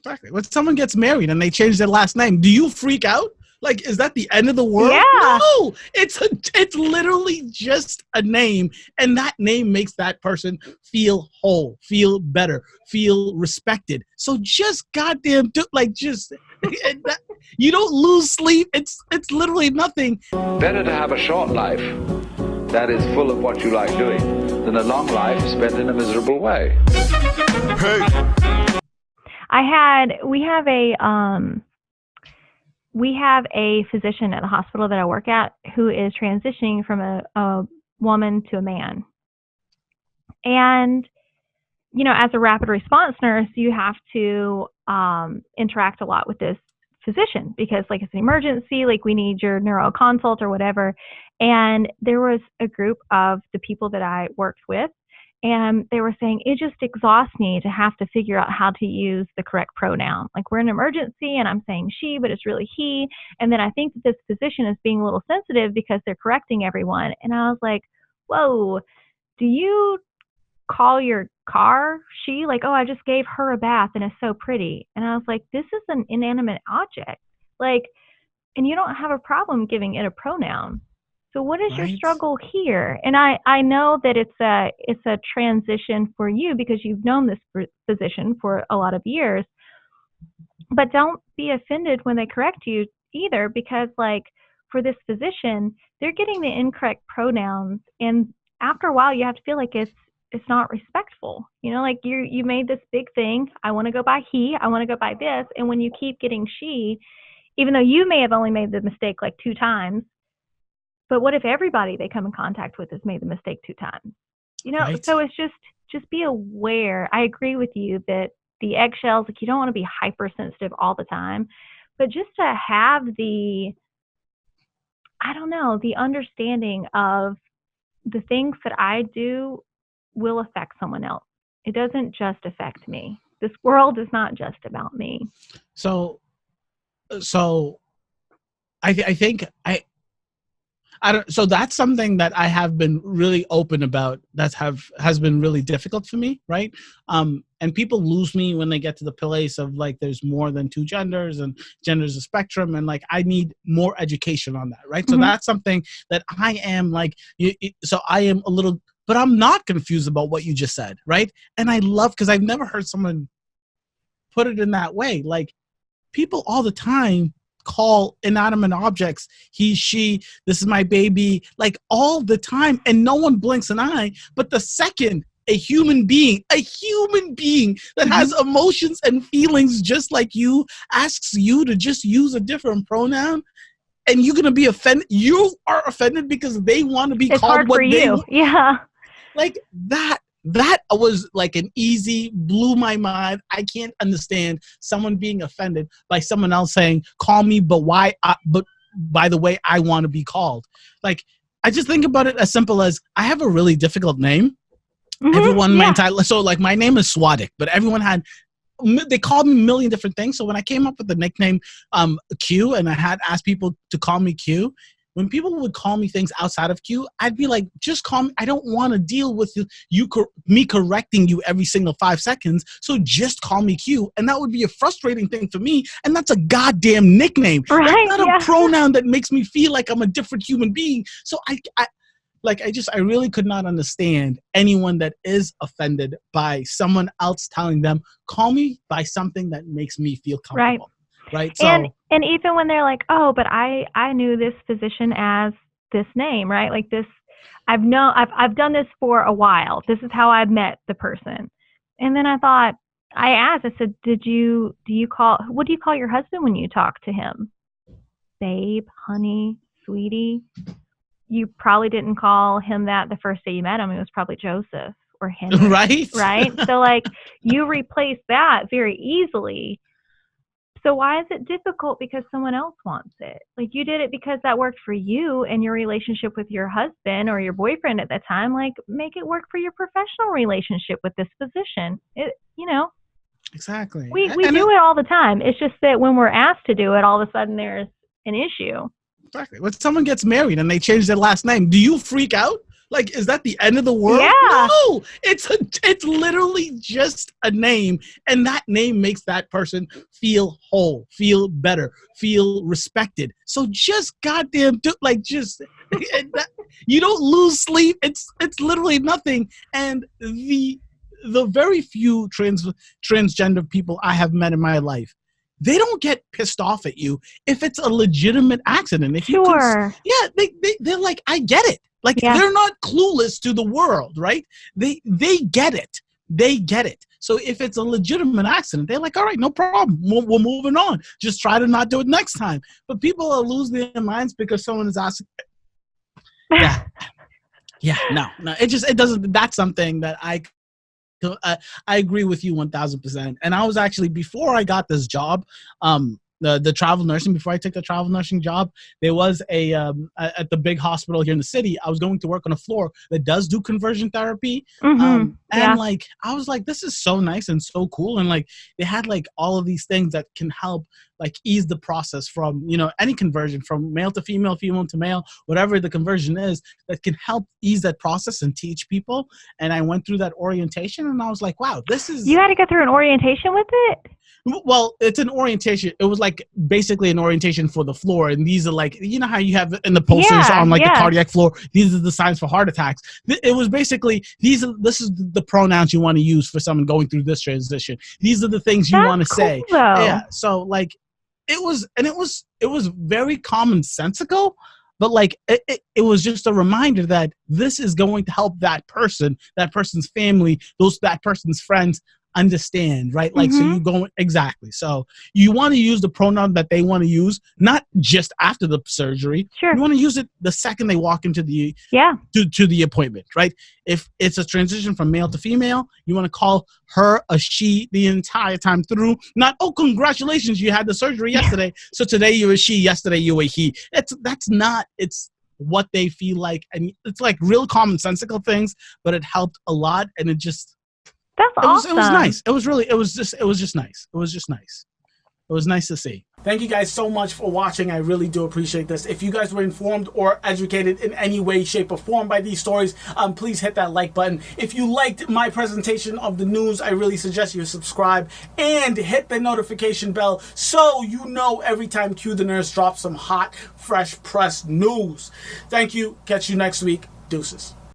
Exactly. When someone gets married and they change their last name, do you freak out? Like, is that the end of the world? Yeah. No, it's literally just a name, and that name makes that person feel whole, feel better, feel respected. So just goddamn, you don't lose sleep. It's literally nothing. Better to have a short life that is full of what you like doing than a long life spent in a miserable way. Hey. We have a physician at the hospital that I work at who is transitioning from a woman to a man. And, as a rapid response nurse, you have to interact a lot with this physician because, like, it's an emergency, like, we need your neuro consult or whatever. And there was a group of the people that I worked with, and they were saying, it just exhausts me to have to figure out how to use the correct pronoun. Like, we're in an emergency and I'm saying she, but it's really he. And then I think that this physician is being a little sensitive because they're correcting everyone. And I was like, whoa, do you call your car she? Like, oh, I just gave her a bath and it's so pretty. And I was like, this is an inanimate object. Like, and you don't have a problem giving it a pronoun. So what is your struggle here? And I know that it's a transition for you because you've known this physician for a lot of years, but don't be offended when they correct you either, because, like, for this physician, they're getting the incorrect pronouns, and after a while you have to feel like it's not respectful. Like, you made this big thing. I want to go by he. I want to go by this. And when you keep getting she, even though you may have only made the mistake like 2 times, but what if everybody they come in contact with has made the mistake 2 times? Right. So it's just be aware. I agree with you that the eggshells, like, you don't want to be hypersensitive all the time, but just to have the understanding of the things that I do will affect someone else. It doesn't just affect me. This world is not just about me. So I think so that's something that I have been really open about has been really difficult for me, right? And people lose me when they get to the place of, like, there's more than 2 genders and gender's a spectrum, and, like, I need more education on that, right? Mm-hmm. So that's something that I am, like, so I am a little, but I'm not confused about what you just said, right? And I love, because I've never heard someone put it in that way. Like, people all the time call inanimate objects he, she, this is my baby, like, all the time, and no one blinks an eye. But the second a human being that has emotions and feelings just like you asks you to just use a different pronoun, and you're gonna be offended, you are offended because they want to be it's called hard what for they you. want. Yeah, like that was like an easy, blew my mind. I can't understand someone being offended by someone else saying, call me, but by the way, I want to be called. Like, I just think about it as simple as, I have a really difficult name. Mm-hmm. So, like, my name is Swadik, but they called me a million different things. So when I came up with the nickname Q, and I had asked people to call me Q, when people would call me things outside of Q, I'd be like, just call me. I don't want to deal with me correcting you every single 5 seconds. So just call me Q. And that would be a frustrating thing for me. And that's a goddamn nickname. Right, that's not a pronoun that makes me feel like I'm a different human being. So I really could not understand anyone that is offended by someone else telling them, call me by something that makes me feel comfortable. Right. So, and even when they're like, oh, but I knew this physician as this name, right? Like, this, I've done this for a while. This is how I met the person. And then I asked, I said, what do you call your husband when you talk to him? Babe, honey, sweetie. You probably didn't call him that the first day you met him. It was probably Joseph or Henry. Right. So, like, you replace that very easily. So why is it difficult because someone else wants it? Like, you did it because that worked for you and your relationship with your husband or your boyfriend at the time. Like, make it work for your professional relationship with this physician. Exactly. We do it all the time. It's just that when we're asked to do it, all of a sudden there's an issue. Exactly. When someone gets married and they change their last name, do you freak out? Like, is that the end of the world? Yeah. No, it's literally just a name, and that name makes that person feel whole, feel better, feel respected. So just goddamn do, like, just you don't lose sleep. It's literally nothing. And the very few transgender people I have met in my life, they don't get pissed off at you if it's a legitimate accident. If Sure. they're like, I get it. Like, Yeah. they're not clueless to the world, right? They get it. They get it. So if it's a legitimate accident, they're like, all right, no problem. We're moving on. Just try to not do it next time. But people are losing their minds because someone is asking. Yeah. Yeah, no. It doesn't. That's something that I agree with you 1000%. And I was actually, before I got this job, the travel nursing, before I took the travel nursing job, there was at the big hospital here in the city, I was going to work on a floor that does do conversion therapy. And like, I was like, this is so nice and so cool. And like, they had like all of these things that can help like ease the process from, you know, any conversion from male to female, female to male, whatever the conversion is, that can help ease that process and teach people. And I went through that orientation, and I was like, wow, this is... You had to go through an orientation with it? Well, it's an orientation. It was like basically an orientation for the floor. And these are like, you know how you have in the posters on like the cardiac floor, these are the signs for heart attacks. It was basically, this is the pronouns you want to use for someone going through this transition. These are the things you want to say. Though. Yeah. So like, it was very commonsensical, but like, it was just a reminder that this is going to help that person, that person's family, that person's friends understand, right? Like, so you go, exactly. So you want to use the pronoun that they want to use, not just after the surgery. Sure. You want to use it the second they walk into the to the appointment, right? If it's a transition from male to female, you want to call her a she the entire time through. Not, oh, congratulations, you had the surgery yesterday, so today you're a she, yesterday you were a he. That's not. It's what they feel like, and it's like real commonsensical things, but it helped a lot, and it just... That's awesome. It was nice. It was just nice. It was just nice. It was nice to see. Thank you guys so much for watching. I really do appreciate this. If you guys were informed or educated in any way, shape, or form by these stories, please hit that like button. If you liked my presentation of the news, I really suggest you subscribe and hit the notification bell so you know every time Q the Nurse drops some hot, fresh press news. Thank you. Catch you next week. Deuces.